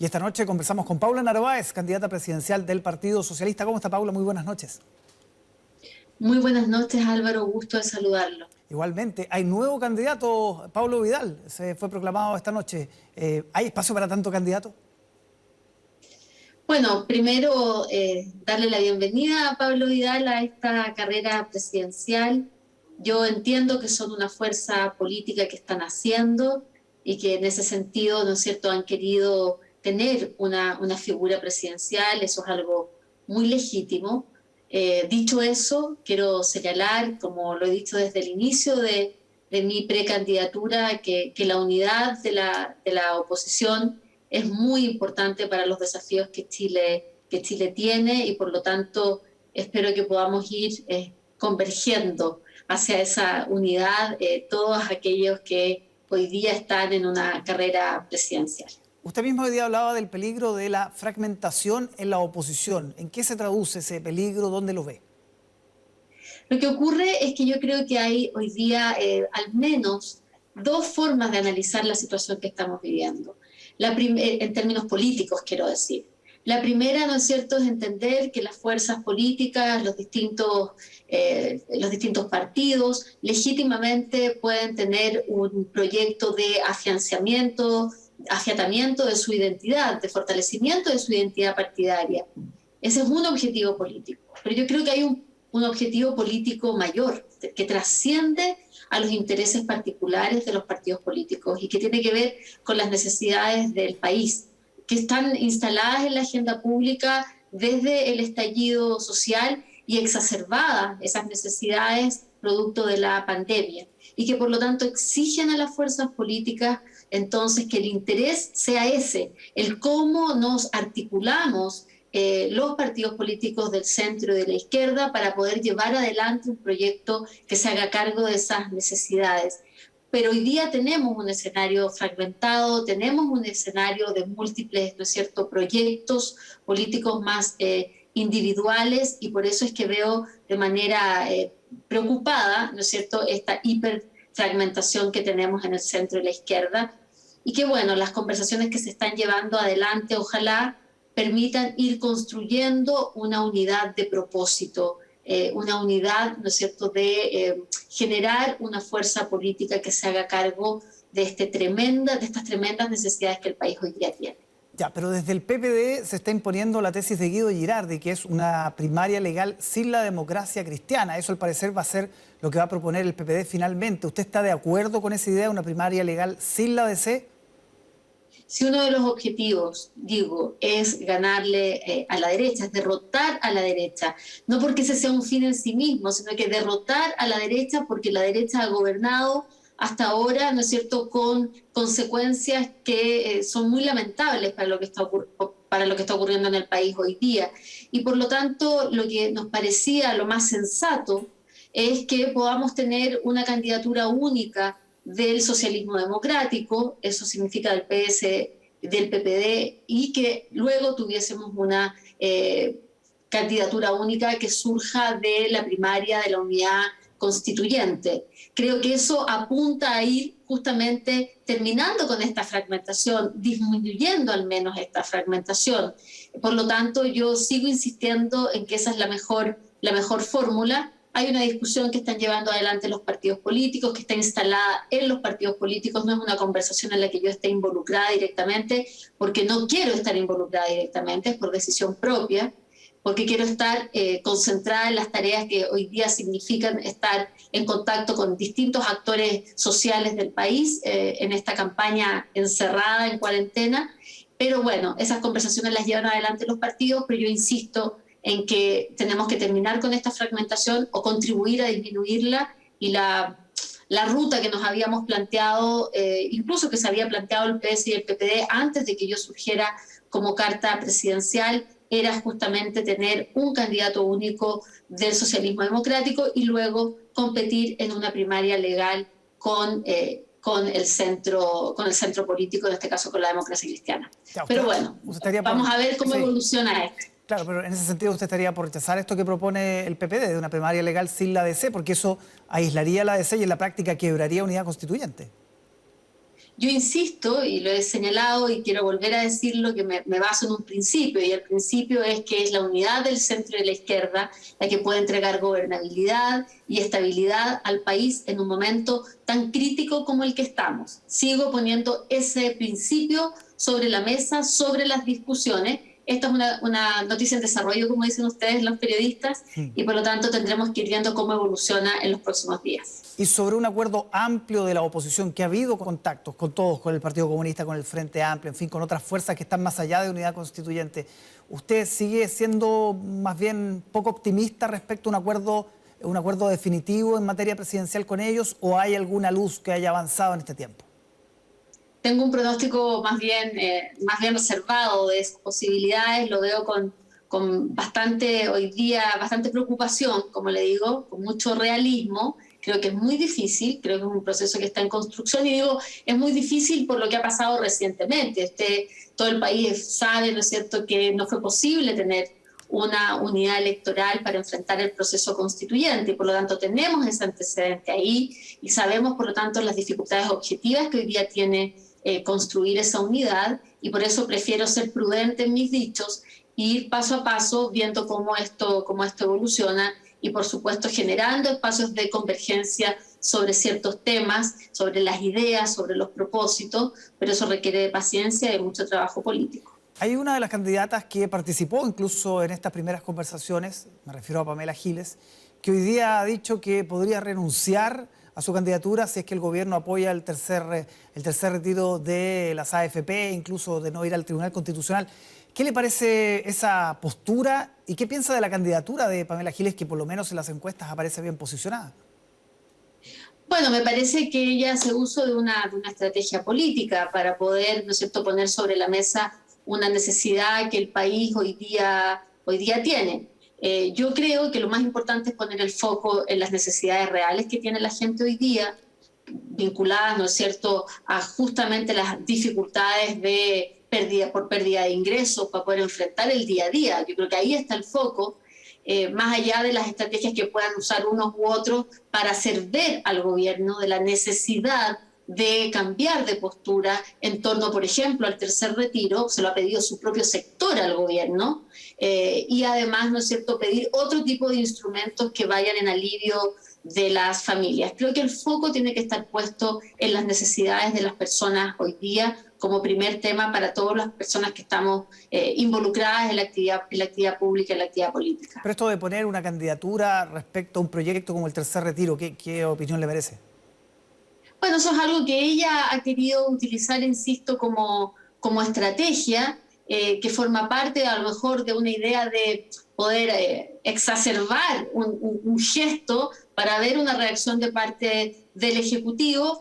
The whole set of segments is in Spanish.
Y esta noche conversamos con Paula Narváez, candidata presidencial del Partido Socialista. ¿Cómo está, Paula? Muy buenas noches. Muy buenas noches, Álvaro, gusto de saludarlo. Igualmente, hay nuevo candidato, Pablo Vidal, se fue proclamado esta noche. ¿Hay espacio para tanto candidato? Bueno, primero darle la bienvenida a Pablo Vidal a esta carrera presidencial. Yo entiendo que son una fuerza política que están haciendo y que en ese sentido, ¿no es cierto?, han querido tener una figura presidencial, eso es algo muy legítimo. Dicho eso, quiero señalar, como lo he dicho desde el inicio de mi precandidatura, que la unidad de la oposición es muy importante para los desafíos que Chile tiene y por lo tanto espero que podamos ir convergiendo hacia esa unidad todos aquellos que hoy día están en una carrera presidencial. Usted mismo hoy día hablaba del peligro de la fragmentación en la oposición. ¿En qué se traduce ese peligro? ¿Dónde lo ve? Lo que ocurre es que yo creo que hay hoy día al menos dos formas de analizar la situación que estamos viviendo. En términos políticos, quiero decir. La primera, ¿no es cierto?, es entender que las fuerzas políticas, los distintos partidos, legítimamente pueden tener un proyecto de afiatamiento de su identidad, de fortalecimiento de su identidad partidaria. Ese es un objetivo político. Pero yo creo que hay un objetivo político mayor, que trasciende a los intereses particulares de los partidos políticos y que tiene que ver con las necesidades del país, que están instaladas en la agenda pública desde el estallido social y exacerbadas esas necesidades producto de la pandemia y que por lo tanto exigen a las fuerzas políticas entonces que el interés sea ese, el cómo nos articulamos los partidos políticos del centro y de la izquierda para poder llevar adelante un proyecto que se haga cargo de esas necesidades. Pero hoy día tenemos un escenario fragmentado, tenemos un escenario de múltiples, ¿no es cierto?, proyectos políticos más individuales y por eso es que veo de manera preocupada, ¿no es cierto?, esta hiperfragmentación que tenemos en el centro y la izquierda y que, bueno, las conversaciones que se están llevando adelante, ojalá permitan ir construyendo una unidad de propósito, una unidad, ¿no es cierto?, de generar una fuerza política que se haga cargo de estas tremendas necesidades que el país hoy día tiene. Ya, pero desde el PPD se está imponiendo la tesis de Guido Girardi, que es una primaria legal sin la democracia cristiana. Eso al parecer va a ser lo que va a proponer el PPD finalmente. ¿Usted está de acuerdo con esa idea, una primaria legal sin la DC? Si uno de los objetivos, digo, es ganarle a la derecha, es derrotar a la derecha, no porque ese sea un fin en sí mismo, sino que derrotar a la derecha porque la derecha ha gobernado hasta ahora, ¿no es cierto?, con consecuencias que son muy lamentables para lo que está ocurriendo en el país hoy día. Y por lo tanto, lo que nos parecía lo más sensato es que podamos tener una candidatura única del socialismo democrático, eso significa del PS, del PPD, y que luego tuviésemos una candidatura única que surja de la primaria de la unidad constituyente. Creo que eso apunta a ir justamente terminando con esta fragmentación, disminuyendo al menos esta fragmentación. Por lo tanto, yo sigo insistiendo en que esa es la mejor fórmula. Hay una discusión que están llevando adelante los partidos políticos, que está instalada en los partidos políticos. No es una conversación en la que yo esté involucrada directamente, porque no quiero estar involucrada directamente, es por decisión propia, porque quiero estar concentrada en las tareas que hoy día significan estar en contacto con distintos actores sociales del país en esta campaña encerrada, en cuarentena. Pero bueno, esas conversaciones las llevan adelante los partidos, pero yo insisto en que tenemos que terminar con esta fragmentación o contribuir a disminuirla y la ruta que nos habíamos planteado, incluso que se había planteado el PS y el PPD antes de que yo surgiera como carta presidencial, era justamente tener un candidato único del socialismo democrático y luego competir en una primaria legal con el centro político, en este caso con la democracia cristiana. Pero bueno, vamos a ver cómo evoluciona esto. Claro, pero en ese sentido usted estaría por rechazar esto que propone el PPD, de una primaria legal sin la DC, porque eso aislaría a la DC y en la práctica quebraría unidad constituyente. Yo insisto, y lo he señalado y quiero volver a decirlo, que me baso en un principio, y el principio es que es la unidad del centro y de la izquierda la que puede entregar gobernabilidad y estabilidad al país en un momento tan crítico como el que estamos. Sigo poniendo ese principio sobre la mesa, sobre las discusiones. Esta es una noticia en desarrollo, como dicen ustedes los periodistas, y por lo tanto tendremos que ir viendo cómo evoluciona en los próximos días. Y sobre un acuerdo amplio de la oposición, que ha habido contactos con todos, con el Partido Comunista, con el Frente Amplio, en fin, con otras fuerzas que están más allá de unidad constituyente, ¿usted sigue siendo más bien poco optimista respecto a un acuerdo definitivo en materia presidencial con ellos, o hay alguna luz que haya avanzado en este tiempo? Tengo un pronóstico más bien reservado de esas posibilidades, lo veo con bastante, hoy día, bastante preocupación, como le digo, con mucho realismo. Creo que es muy difícil, creo que es un proceso que está en construcción, y digo, es muy difícil por lo que ha pasado recientemente. Todo el país sabe, ¿no es cierto?, que no fue posible tener una unidad electoral para enfrentar el proceso constituyente, y por lo tanto tenemos ese antecedente ahí, y sabemos, por lo tanto, las dificultades objetivas que hoy día tiene construir esa unidad, y por eso prefiero ser prudente en mis dichos, ir paso a paso viendo cómo esto evoluciona, y por supuesto generando espacios de convergencia sobre ciertos temas, sobre las ideas, sobre los propósitos, pero eso requiere de paciencia y de mucho trabajo político. Hay una de las candidatas que participó incluso en estas primeras conversaciones, me refiero a Pamela Giles, que hoy día ha dicho que podría renunciar a su candidatura si es que el gobierno apoya el tercer retiro de las AFP, incluso de no ir al Tribunal Constitucional. ¿Qué le parece esa postura y qué piensa de la candidatura de Pamela Giles, que por lo menos en las encuestas aparece bien posicionada? Bueno, me parece que ella hace uso de una estrategia política para poder, ¿no es cierto?, poner sobre la mesa una necesidad que el país hoy día tiene. Yo creo que lo más importante es poner el foco en las necesidades reales que tiene la gente hoy día, vinculadas, ¿no es cierto?, a justamente las dificultades de pérdida de ingresos para poder enfrentar el día a día. Yo creo que ahí está el foco, más allá de las estrategias que puedan usar unos u otros para hacer ver al gobierno de la necesidad de cambiar de postura en torno, por ejemplo, al tercer retiro. Se lo ha pedido su propio sector al gobierno, y además, ¿no es cierto?, pedir otro tipo de instrumentos que vayan en alivio de las familias. Creo que el foco tiene que estar puesto en las necesidades de las personas hoy día, como primer tema para todas las personas que estamos involucradas en la actividad pública, en la actividad política. Pero esto de poner una candidatura respecto a un proyecto como el tercer retiro, ¿qué opinión le merece? Bueno, eso es algo que ella ha querido utilizar, insisto, como estrategia, que forma parte a lo mejor de una idea de poder exacerbar un gesto para ver una reacción de parte del Ejecutivo,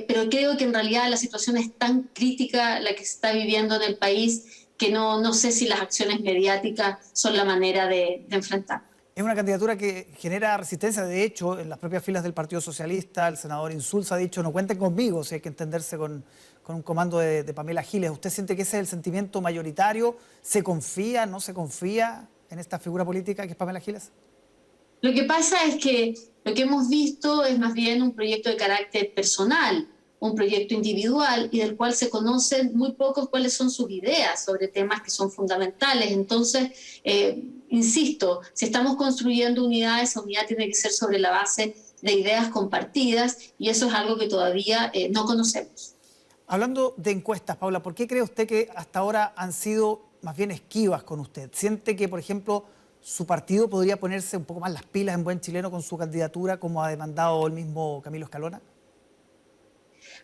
pero creo que en realidad la situación es tan crítica la que se está viviendo en el país que no sé si las acciones mediáticas son la manera de enfrentar. Es una candidatura que genera resistencia. De hecho, en las propias filas del Partido Socialista, el senador Insulza ha dicho: no cuenten conmigo, si hay que entenderse con un comando de Pamela Giles. ¿Usted siente que ese es el sentimiento mayoritario? ¿Se confía, no se confía en esta figura política que es Pamela Giles? Lo que pasa es que lo que hemos visto es más bien un proyecto de carácter personal, un proyecto individual, y del cual se conocen muy pocos cuáles son sus ideas sobre temas que son fundamentales. Entonces, insisto, si estamos construyendo unidad, esa unidad tiene que ser sobre la base de ideas compartidas, y eso es algo que todavía no conocemos. Hablando de encuestas, Paula, ¿por qué cree usted que hasta ahora han sido más bien esquivas con usted? ¿Siente que, por ejemplo, su partido podría ponerse un poco más las pilas en buen chileno con su candidatura, como ha demandado el mismo Camilo Escalona?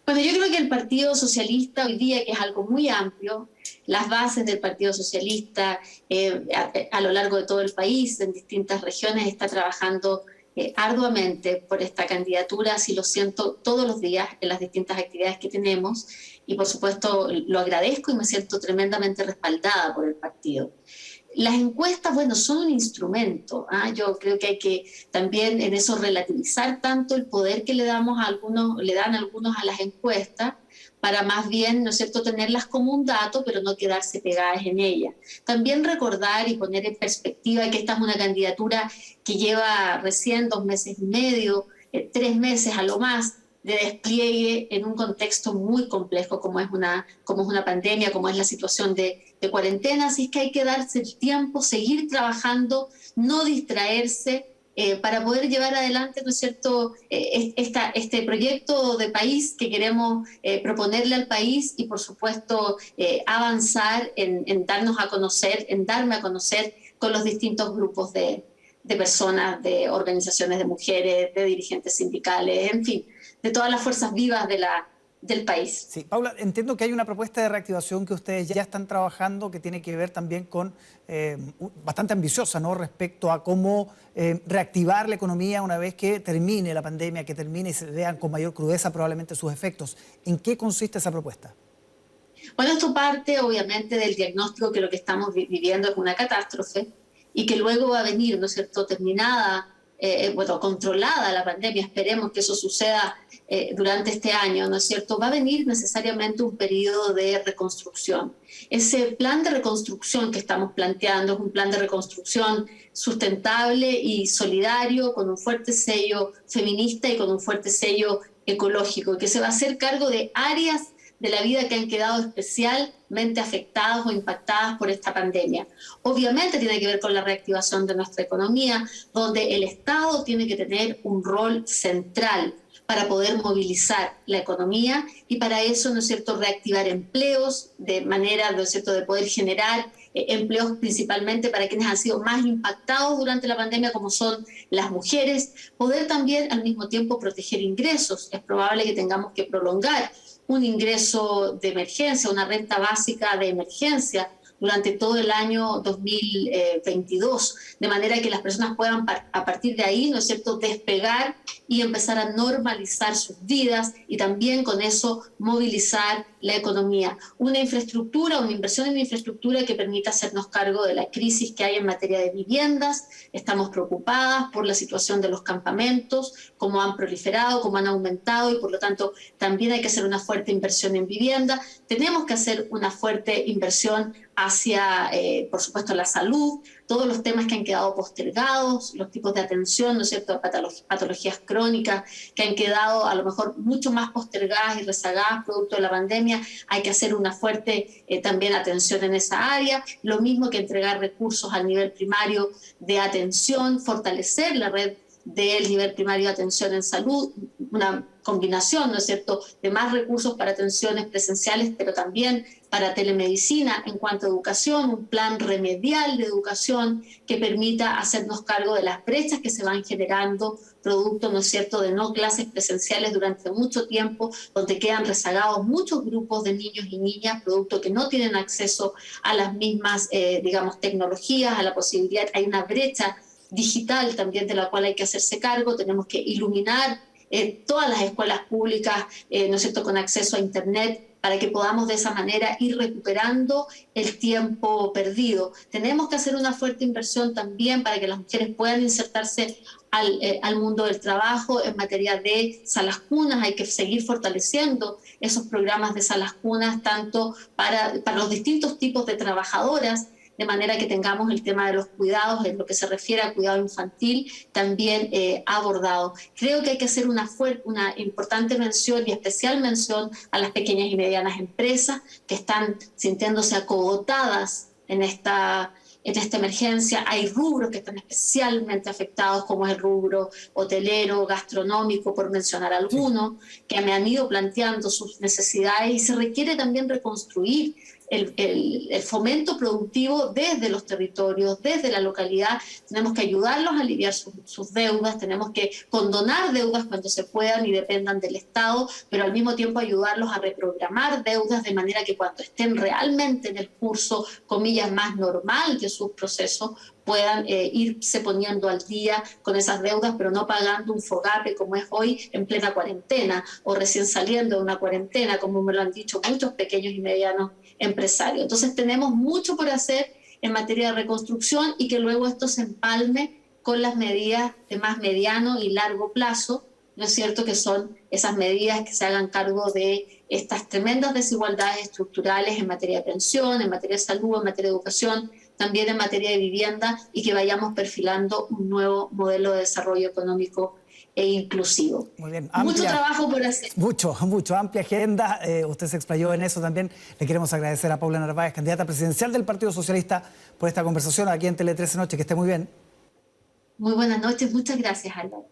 Bueno, yo creo que el Partido Socialista hoy día, que es algo muy amplio, las bases del Partido Socialista a lo largo de todo el país, en distintas regiones, está trabajando arduamente por esta candidatura. Así lo siento todos los días en las distintas actividades que tenemos, y por supuesto lo agradezco y me siento tremendamente respaldada por el partido. Las encuestas, bueno, son un instrumento. Yo creo que hay que también en eso relativizar tanto el poder que le dan algunos a las encuestas, para más bien, ¿no es cierto?, tenerlas como un dato, pero no quedarse pegadas en ellas. También recordar y poner en perspectiva que esta es una candidatura que lleva recién 2 meses y medio, 3 meses a lo más de despliegue en un contexto muy complejo como es una pandemia, como es la situación de cuarentena. Así es que hay que darse el tiempo, seguir trabajando, no distraerse, para poder llevar adelante, ¿no es cierto?, este proyecto de país que queremos proponerle al país y, por supuesto, avanzar en darnos a conocer, en darme a conocer con los distintos grupos de personas, de organizaciones de mujeres, de dirigentes sindicales, en fin, de todas las fuerzas vivas del país. Sí, Paula, entiendo que hay una propuesta de reactivación que ustedes ya están trabajando que tiene que ver también con, bastante ambiciosa, ¿no?, respecto a cómo reactivar la economía una vez que termine la pandemia, que termine y se vean con mayor crudeza probablemente sus efectos. ¿En qué consiste esa propuesta? Bueno, esto parte obviamente del diagnóstico que lo que estamos viviendo es una catástrofe y que luego va a venir, ¿no es cierto?, terminada, controlada la pandemia, esperemos que eso suceda durante este año, ¿no es cierto?, va a venir necesariamente un periodo de reconstrucción. Ese plan de reconstrucción que estamos planteando es un plan de reconstrucción sustentable y solidario, con un fuerte sello feminista y con un fuerte sello ecológico, que se va a hacer cargo de áreas de la vida que han quedado especialmente afectadas o impactadas por esta pandemia. Obviamente tiene que ver con la reactivación de nuestra economía, donde el Estado tiene que tener un rol central para poder movilizar la economía y para eso, ¿no es cierto?, reactivar empleos de manera, ¿no es cierto?, de poder generar empleos principalmente para quienes han sido más impactados durante la pandemia, como son las mujeres, poder también al mismo tiempo proteger ingresos. Es probable que tengamos que prolongar un ingreso de emergencia, una renta básica de emergencia durante todo el año 2022, de manera que las personas puedan a partir de ahí, ¿no es cierto?, despegar y empezar a normalizar sus vidas y también con eso movilizar la economía. Una infraestructura, una inversión en infraestructura que permita hacernos cargo de la crisis que hay en materia de viviendas. Estamos preocupadas por la situación de los campamentos, cómo han proliferado, cómo han aumentado y por lo tanto también hay que hacer una fuerte inversión en vivienda. Tenemos que hacer una fuerte inversión hacia, por supuesto, la salud, todos los temas que han quedado postergados, los tipos de atención, ¿no es cierto?, patologías crónicas que han quedado a lo mejor mucho más postergadas y rezagadas producto de la pandemia. Hay que hacer una fuerte también atención en esa área, lo mismo que entregar recursos al nivel primario de atención, fortalecer la red del nivel primario de atención en salud, una combinación, ¿no es cierto?, de más recursos para atenciones presenciales, pero también para telemedicina. En cuanto a educación, un plan remedial de educación que permita hacernos cargo de las brechas que se van generando producto, ¿no es cierto?, de no clases presenciales durante mucho tiempo, donde quedan rezagados muchos grupos de niños y niñas, producto que no tienen acceso a las mismas, tecnologías, a la posibilidad, hay una brecha digital también de la cual hay que hacerse cargo. Tenemos que iluminar todas las escuelas públicas, ¿no es cierto?, con acceso a Internet, para que podamos de esa manera ir recuperando el tiempo perdido. Tenemos que hacer una fuerte inversión también para que las mujeres puedan insertarse al mundo del trabajo en materia de salas cunas. Hay que seguir fortaleciendo esos programas de salas cunas, tanto para los distintos tipos de trabajadoras, de manera que tengamos el tema de los cuidados, en lo que se refiere al cuidado infantil, también abordado. Creo que hay que hacer una importante mención y especial mención a las pequeñas y medianas empresas que están sintiéndose acogotadas en esta emergencia. Hay rubros que están especialmente afectados, como es el rubro hotelero, gastronómico, por mencionar algunos, que me han ido planteando sus necesidades y se requiere también reconstruir el fomento productivo desde los territorios, desde la localidad. Tenemos que ayudarlos a aliviar sus deudas, tenemos que condonar deudas cuando se puedan y dependan del Estado, pero al mismo tiempo ayudarlos a reprogramar deudas de manera que cuando estén realmente en el curso, comillas, más normal de sus procesos, puedan irse poniendo al día con esas deudas, pero no pagando un fogape como es hoy en plena cuarentena o recién saliendo de una cuarentena, como me lo han dicho muchos pequeños y medianos empresarios. Entonces tenemos mucho por hacer en materia de reconstrucción y que luego esto se empalme con las medidas de más mediano y largo plazo, ¿no es cierto?, que son esas medidas que se hagan cargo de estas tremendas desigualdades estructurales en materia de pensión, en materia de salud, en materia de educación, también en materia de vivienda, y que vayamos perfilando un nuevo modelo de desarrollo económico e inclusivo. Muy bien. Mucho trabajo por hacer. Mucho, amplia agenda. Usted se explayó en eso también. Le queremos agradecer a Paula Narváez, candidata presidencial del Partido Socialista, por esta conversación aquí en Tele 13 Noche. Que esté muy bien. Muy buenas noches, muchas gracias, Álvaro.